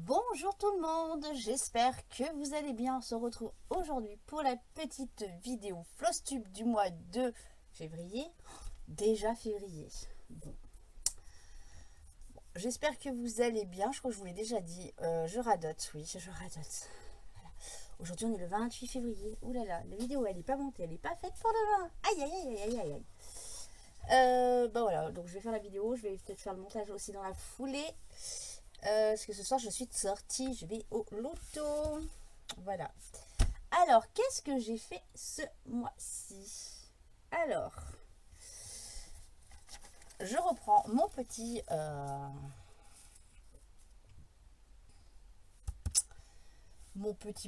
Bonjour tout le monde, j'espère que vous allez bien. On se retrouve aujourd'hui pour la petite vidéo Flosstube du mois de février. Déjà février. Bon. J'espère que vous allez bien. Je crois que je vous l'ai déjà dit. Je radote, oui, je radote. Voilà. Aujourd'hui on est le 28 février. Ouh là là, la vidéo elle n'est pas montée, elle n'est pas faite pour demain. Aïe aïe aïe aïe aïe aïe. Bah voilà, donc je vais faire la vidéo. Je vais peut-être faire le montage aussi dans la foulée. Parce que ce soir je suis sortie, je vais au loto. Voilà. Alors, qu'est-ce que j'ai fait ce mois-ci? Alors, je reprends mon petit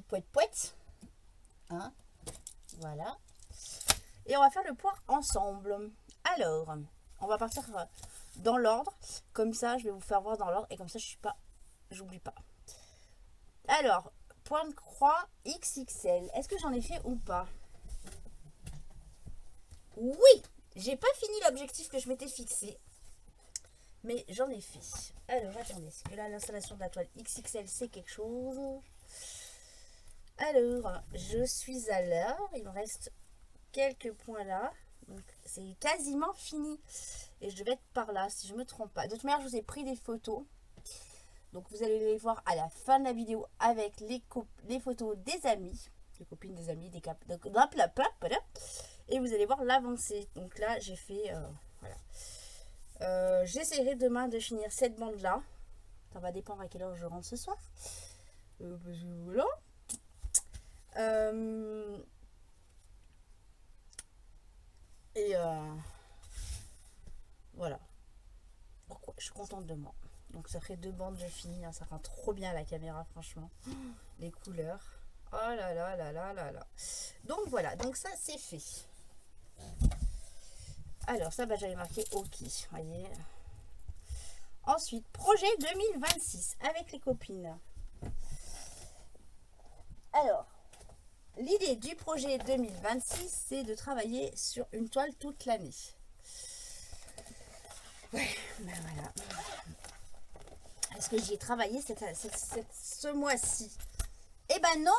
poète-poète. Hein, voilà. Et on va faire le point ensemble. Alors, on va partir dans l'ordre. Comme ça, je vais vous faire voir dans l'ordre. Et comme ça, j'oublie pas. Alors, point de croix XXL. Est-ce que j'en ai fait ou pas? Oui, j'ai pas fini l'objectif que je m'étais fixé. Mais j'en ai fait. Alors, attendez. Parce que là, l'installation de la toile XXL, c'est quelque chose. Alors, je suis à l'heure. Il me reste quelques points là. Donc, c'est quasiment fini. Et je devais être par là, si je me trompe pas. De toute manière, je vous ai pris des photos. Donc, vous allez les voir à la fin de la vidéo avec les photos des amis. Des copines, des amis, des cap. Et vous allez voir l'avancée. Donc là, j'ai fait... voilà. J'essaierai demain de finir cette bande-là. Ça va dépendre à quelle heure je rentre ce soir. Voilà. Voilà. Pourquoi je suis contente de moi. Donc ça fait 2 bandes de fini. Hein. Ça rend trop bien à la caméra, franchement. Les couleurs. Oh là là là là là là. Donc voilà. Donc ça, c'est fait. Alors ça, j'avais marqué OK. Voyez. Ensuite, projet 2026 avec les copines. Alors, l'idée du projet 2026, c'est de travailler sur une toile toute l'année. Ouais, ben voilà. Est-ce que j'y ai travaillé ce mois-ci? Eh ben non.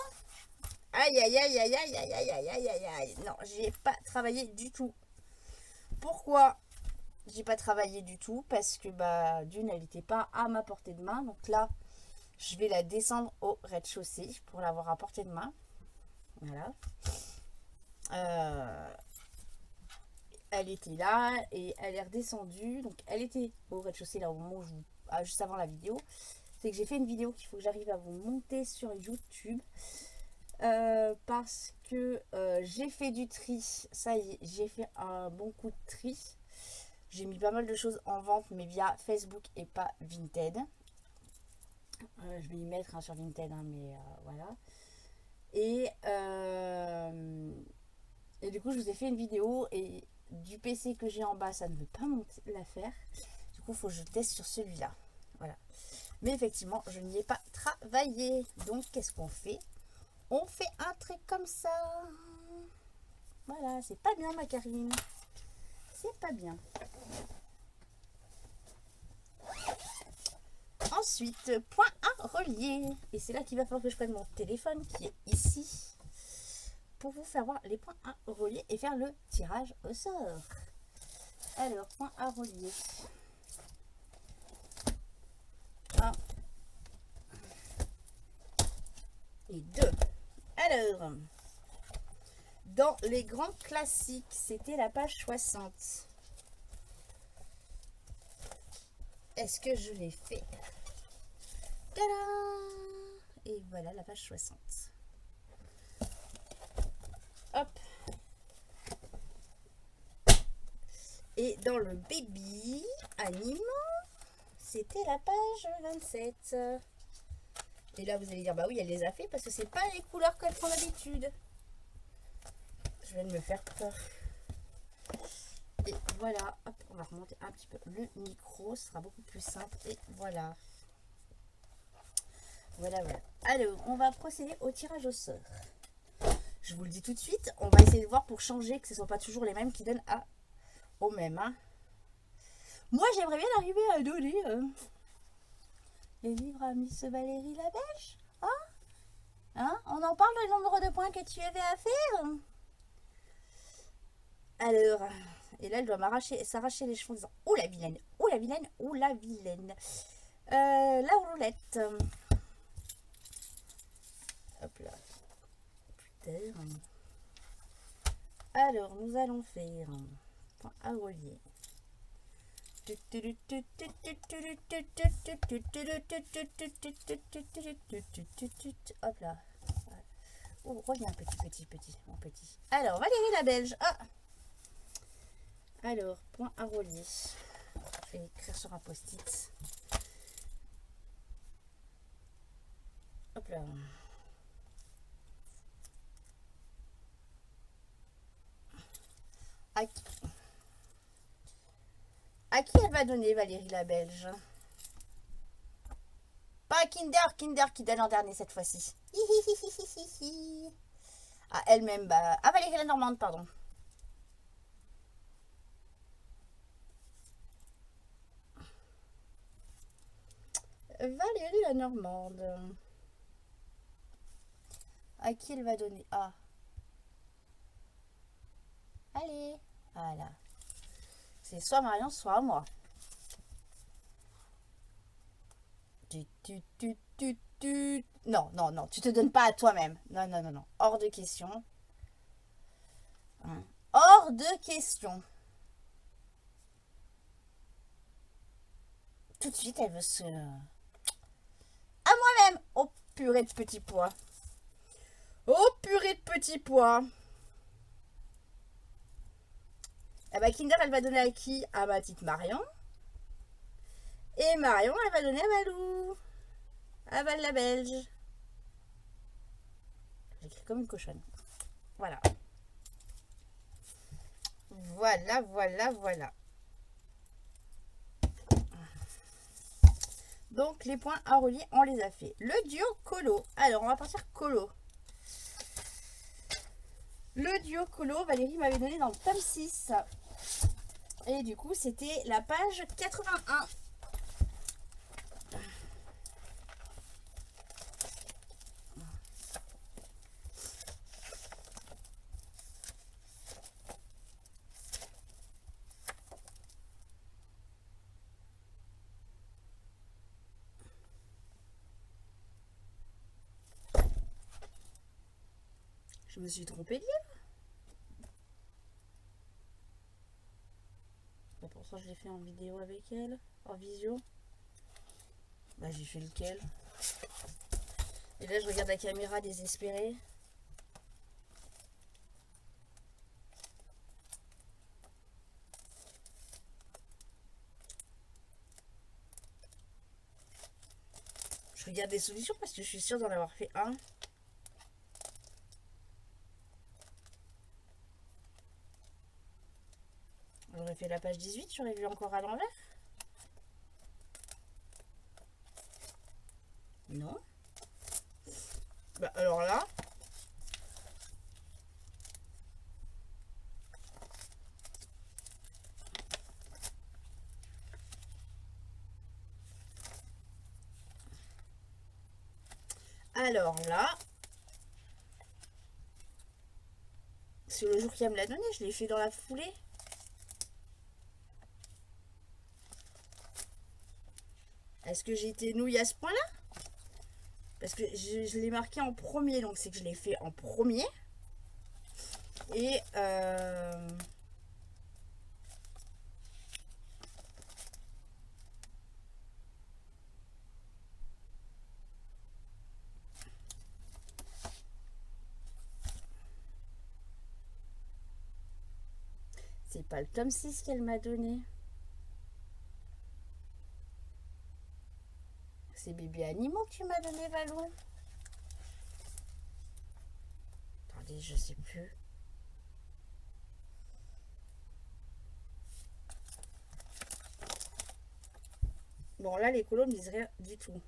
Aïe, aïe, aïe, aïe, aïe, aïe, aïe, aïe, aïe, aïe, aïe. Non, j'y ai pas travaillé du tout. Pourquoi j'ai pas travaillé du tout? Parce que d'une, elle n'était pas à ma portée de main. Donc là, je vais la descendre au rez-de-chaussée pour l'avoir à portée de main. Voilà. Elle était là et elle est redescendue. Donc elle était au rez-de-chaussée là au moment où juste avant la vidéo. C'est que j'ai fait une vidéo qu'il faut que j'arrive à vous monter sur YouTube. Parce que j'ai fait du tri. Ça y est, j'ai fait un bon coup de tri. J'ai mis pas mal de choses en vente, mais via Facebook et pas Vinted. Je vais y mettre sur Vinted, mais voilà. Et du coup, je vous ai fait une vidéo et du PC que j'ai en bas, ça ne veut pas monter l'affaire. Du coup, il faut que je teste sur celui-là. Voilà. Mais effectivement, je n'y ai pas travaillé. Donc, qu'est-ce qu'on fait? On fait un truc comme ça. Voilà, c'est pas bien, ma Karine. C'est pas bien. Ensuite, point à relier. Et c'est là qu'il va falloir que je prenne mon téléphone qui est ici pour vous faire voir les points à relier et faire le tirage au sort. Alors, point à relier. 1 et 2. Alors, dans les grands classiques, c'était la page 60. Est-ce que je l'ai fait? Tadam! Et voilà la page 60. Hop. Et dans le baby anime, c'était la page 27. Et là, vous allez dire, bah oui, elle les a fait parce que c'est pas les couleurs qu'elles font d'habitude. Je viens de me faire peur. Et voilà, hop, on va remonter un petit peu le micro, ce sera beaucoup plus simple. Et voilà. Voilà, voilà. Alors, on va procéder au tirage au sort. Je vous le dis tout de suite, on va essayer de voir pour changer, que ce ne soit pas toujours les mêmes qui donnent au même. Hein. Moi, j'aimerais bien arriver à donner Les livres à Miss Valérie la Belge. Hein, on en parle du nombre de points que tu avais à faire. Alors, et là, elle doit s'arracher les cheveux en disant oh la vilaine, oh la vilaine, oh la vilaine. La roulette. Hop là. Putain. Alors, nous allons faire point à relier. Hop là. Oh, reviens, mon petit. Alors, Valérie la Belge. Ah. Alors, point à relier. Je vais écrire sur un post-it. Hop là. À qui elle va donner Valérie la Belge? Pas à Kinder qui donne en dernier cette fois-ci. À elle-même, bah, à Valérie la Normande, pardon. Valérie la Normande. À qui elle va donner? Ah. Allez. Voilà. C'est soit Marion, soit moi. Non, non, non, tu te donnes pas à toi-même. Non, non, non, non. Hors de question. Hein. Hors de question. Tout de suite, elle veut se... À moi-même. Oh, purée de petits pois. Oh, purée de petits pois. Eh ben, Kinder, elle va donner à qui? À ma petite Marion. Et Marion, elle va donner à Malou. À Val la Belge. J'écris comme une cochonne. Voilà. Voilà, voilà, voilà. Donc, les points à relier, on les a fait. Le duo colo. Alors, on va partir colo. Le duo colo, Valérie m'avait donné dans le tome 6. Et du coup, c'était la page 81. Je me suis trompée de livre. Bah, pour ça, je l'ai fait en vidéo avec elle, en visio. Bah, j'ai fait lequel? Et là, je regarde la caméra désespérée. Je regarde des solutions parce que je suis sûre d'en avoir fait un. J'aurais fait la page 18, j'aurais vu encore à l'envers. Non. Bah alors là. Alors là. C'est le jour qu'elle me l'a donné, je l'ai fait dans la foulée. Est-ce que j'ai été nouille à ce point-là? Parce que je l'ai marqué en premier, donc c'est que je l'ai fait en premier. Et c'est pas le tome 6 qu'elle m'a donné. C'est bébé animaux que tu m'as donné, Valou. Attendez, je sais plus. Bon, là, les colos ne disent rien du tout.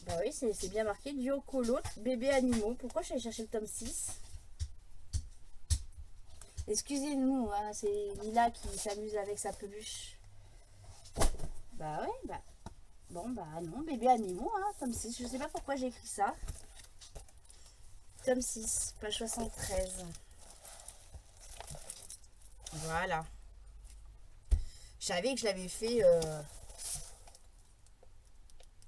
Bah oui, c'est bien marqué. Duo colo, bébé animaux. Pourquoi je suis allée chercher le tome 6? Excusez-nous, hein, c'est Mila qui s'amuse avec sa peluche. Bah ouais, bah... Bon, bah non, bébé animaux, hein, tome 6. Je sais pas pourquoi j'ai écrit ça. Tome 6, page 73. Voilà. Je savais que je l'avais fait...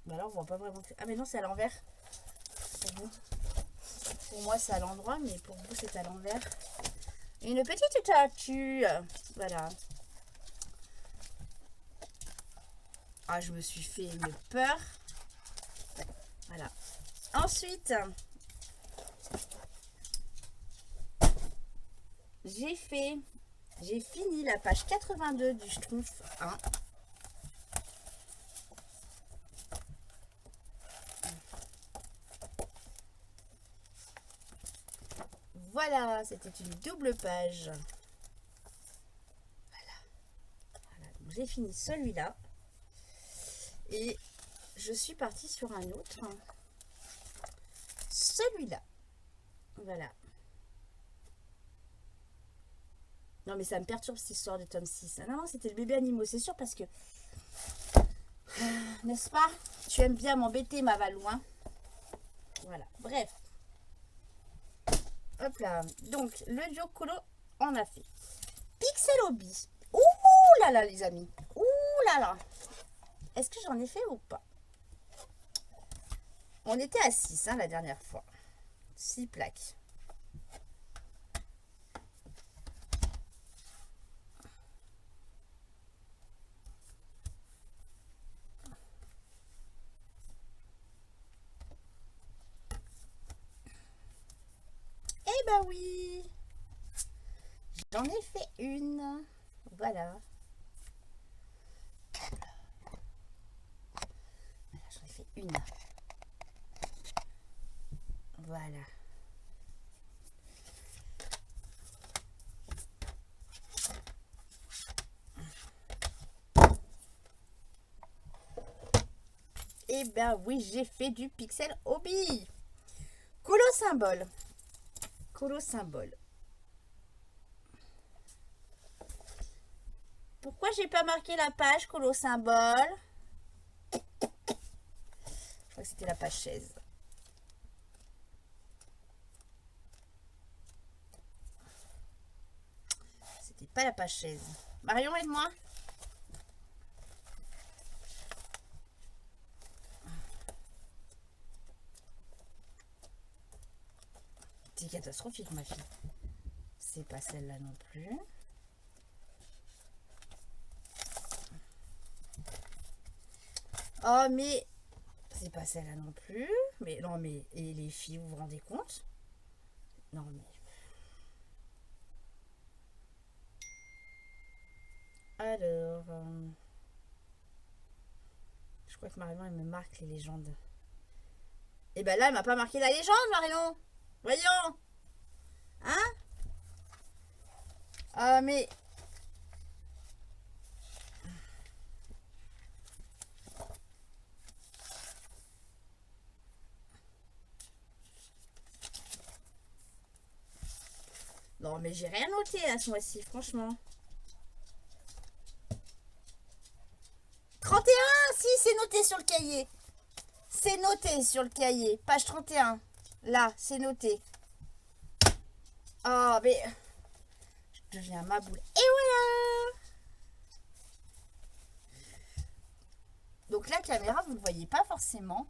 Bah là, on voit pas vraiment... Ah mais non, c'est à l'envers. Pour vous. Pour moi, c'est à l'endroit, mais pour vous, c'est à l'envers. Une petite tortue. Voilà. Ah, je me suis fait une peur. Voilà. Ensuite, j'ai fini la page 82 du Schtroumpf 1. Voilà, c'était une double page. Voilà. Voilà. Donc j'ai fini celui-là. Et je suis partie sur un autre. Celui-là. Voilà. Non, mais ça me perturbe cette histoire de tome 6. Ah non, c'était le bébé animaux, c'est sûr, parce que... N'est-ce pas? Tu aimes bien m'embêter, ma Valou, hein? Voilà, bref. Hop là. Donc, le duo colo, on a fait. Pixel Hobby. Ouh là là, les amis. Ouh là là. Est-ce que j'en ai fait ou pas? On était à 6, hein, la dernière fois. 6 plaques. Eh ben oui. J'en ai fait une. Voilà. J'en ai fait une. Voilà. Eh ben oui, j'ai fait du Pixel Hobby. Colo symbole. Colo symbole. Pourquoi j'ai pas marqué la page colo symbole? Je crois que c'était la page 16. C'était pas la page 16. Marion, aide-moi. C'est catastrophique, ma fille. C'est pas celle-là non plus. Oh, mais c'est pas celle-là non plus. Mais non, mais et les filles, vous vous rendez compte? Non, mais... Alors... je crois que Marion, elle me marque les légendes. Et ben là, elle m'a pas marqué la légende, Marion. Voyons. Hein? Ah, mais... Non, mais j'ai rien noté à ce mois-ci, franchement. 31, si, c'est noté sur le cahier. C'est noté sur le cahier. Page 31. Là, c'est noté. Oh, mais... je deviens ma boule. Et voilà! Donc la caméra, vous ne le voyez pas forcément.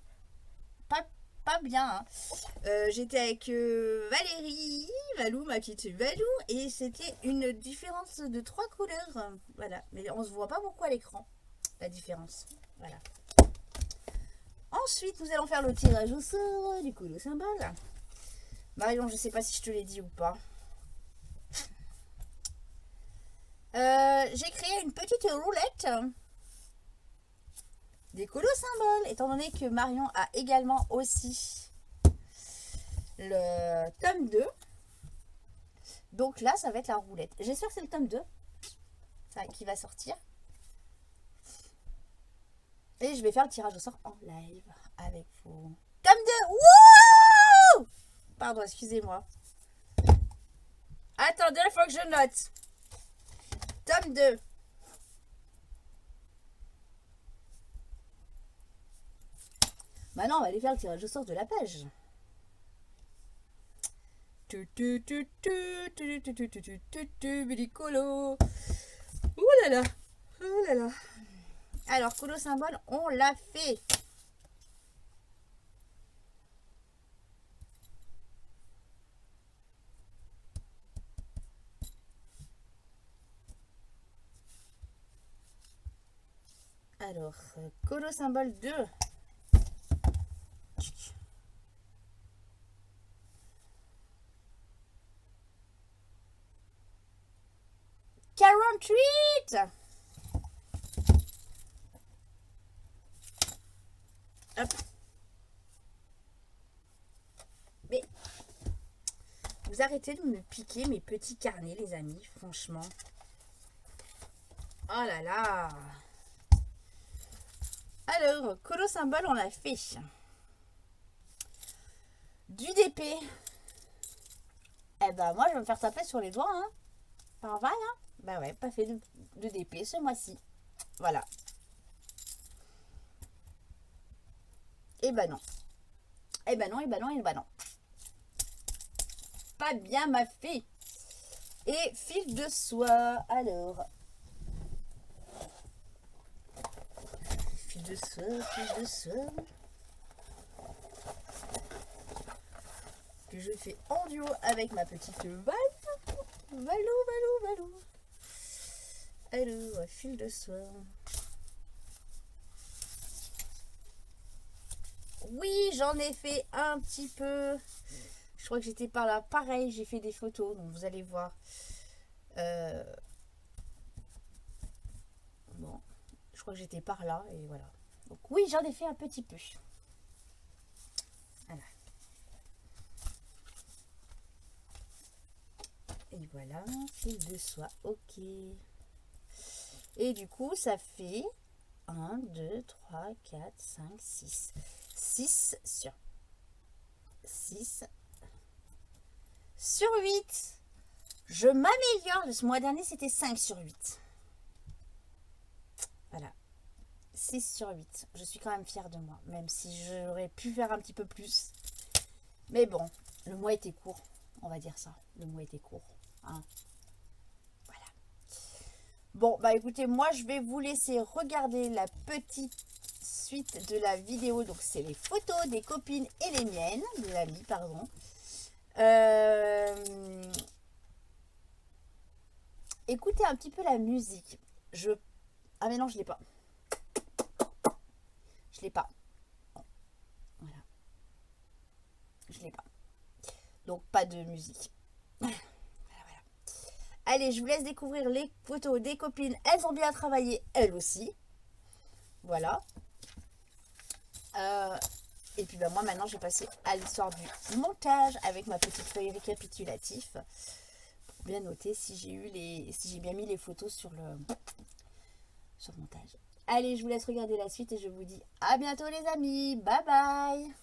Pas bien. Hein. J'étais avec Valérie, Valou, ma petite Valou, et c'était une différence de 3 couleurs. Voilà. Mais on se voit pas beaucoup à l'écran, la différence. Voilà. Ensuite, nous allons faire le tirage au sort du colo symbole. Marion, je sais pas si je te l'ai dit ou pas. J'ai créé une petite roulette des colos symboles, étant donné que Marion a également aussi le tome 2. Donc là, ça va être la roulette. J'espère que c'est le tome 2 ça, qui va sortir. Et je vais faire le tirage au sort en live avec vous. Tome 2. Wouh! Pardon, excusez-moi. Attendez, il faut que je note. Tome 2. Maintenant, on va aller faire le tirage au sort de la page. Bilicolo. Ouh là là. Oh là là. Alors, colo symbole, on l'a fait. Alors, colo symbole 2. 48. Hop. Mais vous arrêtez de me piquer mes petits carnets, les amis, franchement. Oh là là. Alors, colo symbole, on l'a fait. Du DP. Eh ben, moi, je vais me faire taper sur les doigts, hein. Pas mal, hein. Bah ouais, pas fait de DP ce mois-ci. Voilà. Et bah non. Et bah non, et bah non, et bah non. Pas bien ma fille. Et fil de soie. Alors. Fil de soie, fil de soie. Que je fais en duo avec ma petite Valou. Valou. Alors, fil de soie. Oui, j'en ai fait un petit peu. Je crois que j'étais par là. Pareil, j'ai fait des photos, donc vous allez voir. Bon, je crois que j'étais par là et voilà. Donc oui, j'en ai fait un petit peu. Voilà. Et voilà, fil de soie, ok. Et du coup, ça fait 1, 2, 3, 4, 5, 6. 6 sur 8. Je m'améliore. Ce mois dernier, c'était 5 sur 8. Voilà. 6 sur 8. Je suis quand même fière de moi, même si j'aurais pu faire un petit peu plus. Mais bon, le mois était court. On va dire ça. Le mois était court. Hein. Voilà. Bon, bah écoutez, moi, je vais vous laisser regarder la petite suite de la vidéo. Donc, c'est les photos des copines et les miennes. De l'ami, pardon. Écoutez un petit peu la musique. Ah mais non, je l'ai pas. Je l'ai pas. Bon, voilà. Je l'ai pas. Donc pas de musique. Voilà. Allez, je vous laisse découvrir les photos des copines. Elles ont bien travaillé, elles aussi. Voilà. Et puis bah, moi maintenant je vais passer à l'histoire du montage avec ma petite feuille récapitulative. Pour bien noter si j'ai bien mis les photos sur le montage. Allez, je vous laisse regarder la suite et je vous dis à bientôt les amis. Bye bye.